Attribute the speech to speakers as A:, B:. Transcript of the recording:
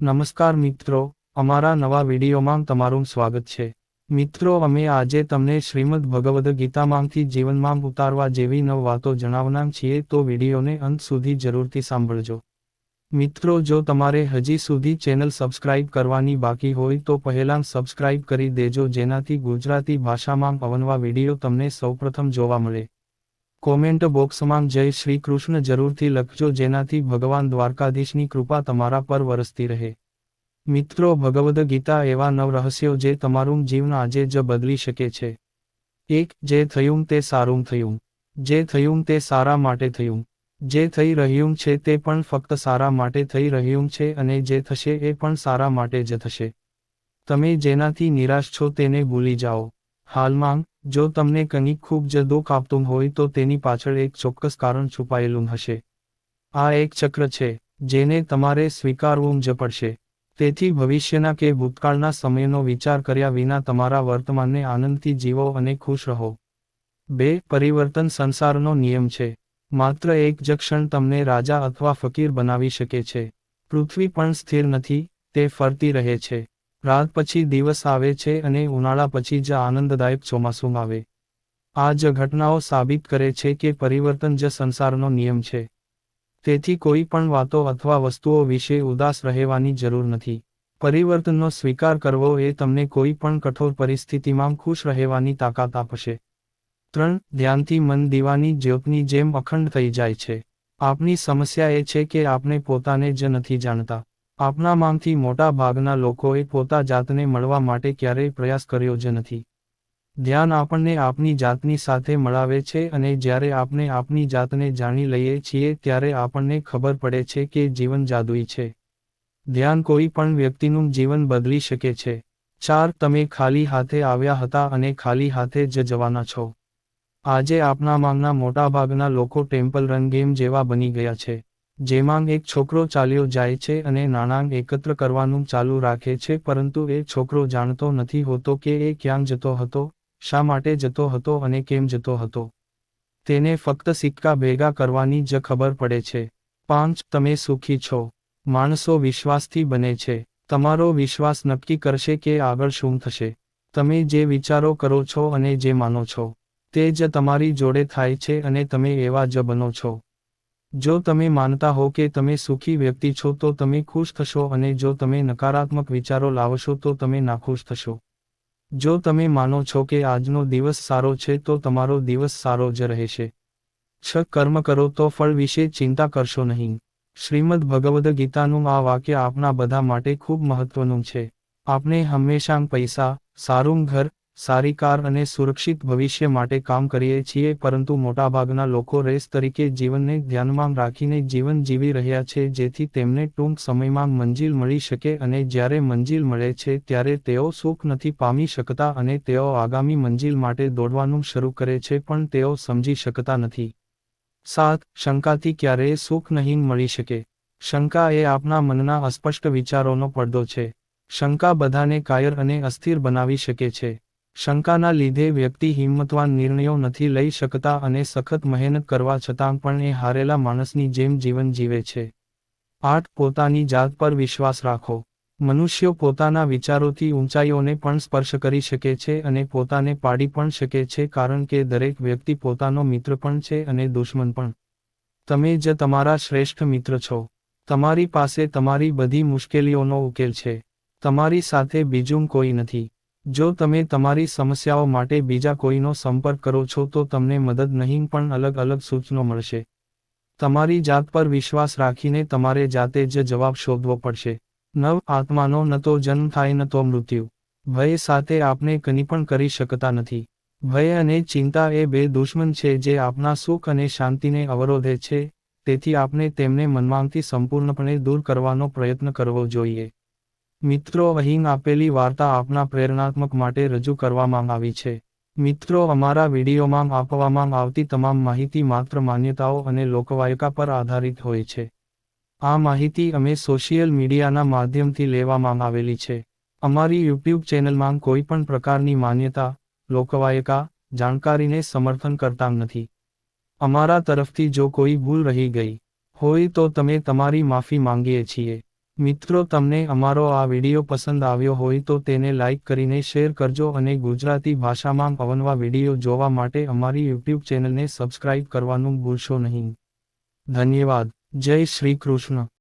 A: નમસ્કાર મિત્રો, અમારા નવા વિડીયોમાં તમારું સ્વાગત છે। મિત્રો, અમે આજે તમને શ્રીમદ ભગવદ્ ગીતામાંથી જીવનમાં ઉતારવા જેવી 9 વાતો જણાવનાર છીએ, તો વિડીયોને અંત સુધી જરૂરથી સાંભળજો। મિત્રો, જો તમારે હજી સુધી ચેનલ સબસ્ક્રાઇબ કરવાની બાકી હોય તો પહેલાં સબસ્ક્રાઇબ કરી દેજો, જેનાથી ગુજરાતી ભાષામાં અવનવા વિડીયો તમને સૌપ્રથમ જોવા મળે। કોમેન્ટ બોક્સમાં જય શ્રી કૃષ્ણ જરૂરથી લખજો, જેનાથી ભગવાન દ્વારકાધીશની કૃપા તમારા પર વરસતી રહે। મિત્રો, ભગવદ્ ગીતા એવા 9 રહસ્યો જે તમારું જીવન આજે જ બદલી શકે છે। 1. જે થયું તે સારું થયું। જે થયું તે સારા માટે થયું। જે થઈ રહ્યું છે તે પણ ફક્ત સારા માટે થઈ રહ્યું છે, અને જે થશે એ પણ સારા માટે જ થશે। તમે જેનાથી નિરાશ છો તેને ભૂલી જાઓ। હાલમાં, જો તમને કંઈક ખૂબ જ દુઃખ આપતું હોય તો તેની પાછળ એક ચોક્કસ કારણ છુપાયેલું હશે। આ એક ચક્ર છે જેને તમારે સ્વીકારવું જ પડશે। તેથી ભવિષ્યના કે ભૂતકાળના સમયનો વિચાર કર્યા વિના તમારા વર્તમાનને આનંદથી જીવો અને ખુશ રહો। 2. પરિવર્તન સંસારનો નિયમ છે। માત્ર એક જ ક્ષણ તમને રાજા અથવા ફકીર બનાવી શકે છે। પૃથ્વી પણ સ્થિર નથી, તે ફરતી રહે છે। રાત પછી દિવસ આવે છે અને ઉનાળા પછી જ આનંદદાયક ચોમાસું આવે। આ જ ઘટનાઓ સાબિત કરે છે કે પરિવર્તન જ સંસારનો નિયમ છે। તેથી કોઈ પણ વાતો અથવા વસ્તુઓ વિશે ઉદાસ રહેવાની જરૂર નથી। પરિવર્તનનો સ્વીકાર કરવો એ તમને કોઈ પણ કઠોર પરિસ્થિતિમાં ખુશ રહેવાની તાકાત આપશે। 3. ધ્યાનથી મન દીવાની જ્યોતની જેમ અખંડ થઈ જાય છે। આપણી સમસ્યા એ છે કે આપણે પોતાને જ નથી જાણતા। આપણામાંથી મોટા ભાગના લોકોએ પોતા જાતને મળવા માટે ક્યારેય પ્રયાસ કર્યો જ નથી। ધ્યાન આપણને આપની જાતની સાથે મળાવે છે, અને જ્યારે આપણે આપની જાતને જાણી લઈએ છીએ ત્યારે આપણને ખબર પડે છે કે જીવન જાદુઈ છે। ધ્યાન કોઈ પણ વ્યક્તિનું જીવન બદલી શકે છે। 4. તમે ખાલી હાથે આવ્યા હતા અને ખાલી હાથે જ જવાના છો। આજે આપણામાંના મોટાભાગના લોકો ટેમ્પલ રન ગેમ જેવા બની ગયા છે, જેમાં એક છોકરો ચાલ્યો જાય છે અને નાણાં એકત્ર કરવાનું ચાલુ રાખે છે, પરંતુ એ છોકરો જાણતો નથી હોતો કે એ ક્યાં જતો હતો, શા માટે જતો હતો અને કેમ જતો હતો। તેને ફક્ત સિક્કા ભેગા કરવાની જ ખબર પડે છે। 5. તમે સુખી છો। માણસો વિશ્વાસથી બને છે। તમારો વિશ્વાસ નક્કી કરશે કે આગળ શું થશે। તમે જે વિચારો કરો છો અને જે માનો છો, તે જ તમારી જોડે થાય છે અને તમે એવા જ બનો છો। જો તમે માનતા હો કે તમે સુખી વ્યક્તિ છો તો તમે ખુશ થશો, અને જો તમે નકારાત્મક વિચારો લાવશો તો તમે નાખુશ થશો। જો તમે માનો છો કે આજનો દિવસ સારો છે તો તમારો દિવસ સારો જ રહેશે। 6. કર્મ કરો તો ફળ વિશે ચિંતા કરશો નહીં। શ્રીમદ ભગવદ્ ગીતાનું આ વાક્ય આપણા બધા માટે ખૂબ મહત્વનું છે। આપણે હંમેશા પૈસા, સારું ઘર, સારી કાર અને સુરક્ષિત ભવિષ્ય માટે કામ કરીએ છીએ, પરંતુ મોટાભાગના લોકો રેસ તરીકે જીવનને ધ્યાનમાં રાખીને જીવન જીવી રહ્યા છે, જેથી તેમને ટૂંક સમયમાં મંજિલ મળી શકે, અને જ્યારે મંજિલ મળે છે ત્યારે તેઓ સુખ નથી પામી શકતા અને તેઓ આગામી મંજિલ માટે દોડવાનું શરૂ કરે છે, પણ તેઓ સમજી શકતા નથી। 7. શંકાથી ક્યારેય સુખ નહીં મળી શકે। શંકા એ આપણા મનના અસ્પષ્ટ વિચારોનો પડદો છે। શંકા બધાને કાયર અને અસ્થિર બનાવી શકે છે। શંકાના લીધે વ્યક્તિ હિંમતવાન નિર્ણયો નથી લઈ શકતા અને સખત મહેનત કરવા છતાં પણ એ હારેલા માણસની જેમ જીવન જીવે છે। 8. પોતાની જાત પર વિશ્વાસ રાખો। મનુષ્યો પોતાના વિચારોથી ઊંચાઈઓને પણ સ્પર્શ કરી શકે છે અને પોતાને પાડી પણ શકે છે, કારણ કે દરેક વ્યક્તિ પોતાનો મિત્ર પણ છે અને દુશ્મન પણ। તમે જ તમારા શ્રેષ્ઠ મિત્ર છો। તમારી પાસે તમારી બધી મુશ્કેલીઓનો ઉકેલ છે। તમારી સાથે બીજું કોઈ નથી। જો તમે તમારી સમસ્યાઓ માટે બીજા કોઈનો સંપર્ક કરો છો તો તમને મદદ નહીં પણ અલગ અલગ સૂચનો મળશે। તમારી જાત પર વિશ્વાસ રાખીને તમારે જાતે જ જવાબ શોધવો પડશે। 9. આત્માનો ન તો જન્મ થાય ન તો મૃત્યુ। ભય સાથે આપણે કંઈ પણ કરી શકતા નથી। ભય અને ચિંતા એ બે દુશ્મન છે જે આપણા સુખ અને શાંતિને અવરોધે છે, તેથી આપણે તેમને મનમાંથી સંપૂર્ણપણે દૂર કરવાનો પ્રયત્ન કરવો જોઈએ। મિત્રો, અહીં આપેલી વાર્તા આપના પ્રેરણાત્મક માટે રજૂ કરવામાં આવી છે। મિત્રો, અમારા વિડીયોમાં આપવામાં આવતી તમામ માહિતી માત્ર માન્યતાઓ અને લોકવાયકા પર આધારિત હોય છે। આ માહિતી અમે સોશિયલ મીડિયાના માધ્યમથી લેવામાં આવેલી છે। અમારી યુટ્યુબ ચેનલમાં કોઈ પણ પ્રકારની માન્યતા, લોકવાયકા, જાણકારીને સમર્થન કરતા નથી। અમારા તરફથી જો કોઈ ભૂલ રહી ગઈ હોય તો તમે તમારી માફી માંગીએ છીએ। મિત્રો તમને અમારો આ વિડિયો પસંદ આવ્યો હોય તો તેને લાઇક કરીને શેર કરજો અને ગુજરાતી ભાષામાં અવનવા વિડિયો જોવા માટે અમારી યુટ્યુબ ચેનલને સબસ્ક્રાઇબ કરવાનું ભૂલશો નહીં. ધન્યવાદ. જય શ્રી કૃષ્ણ.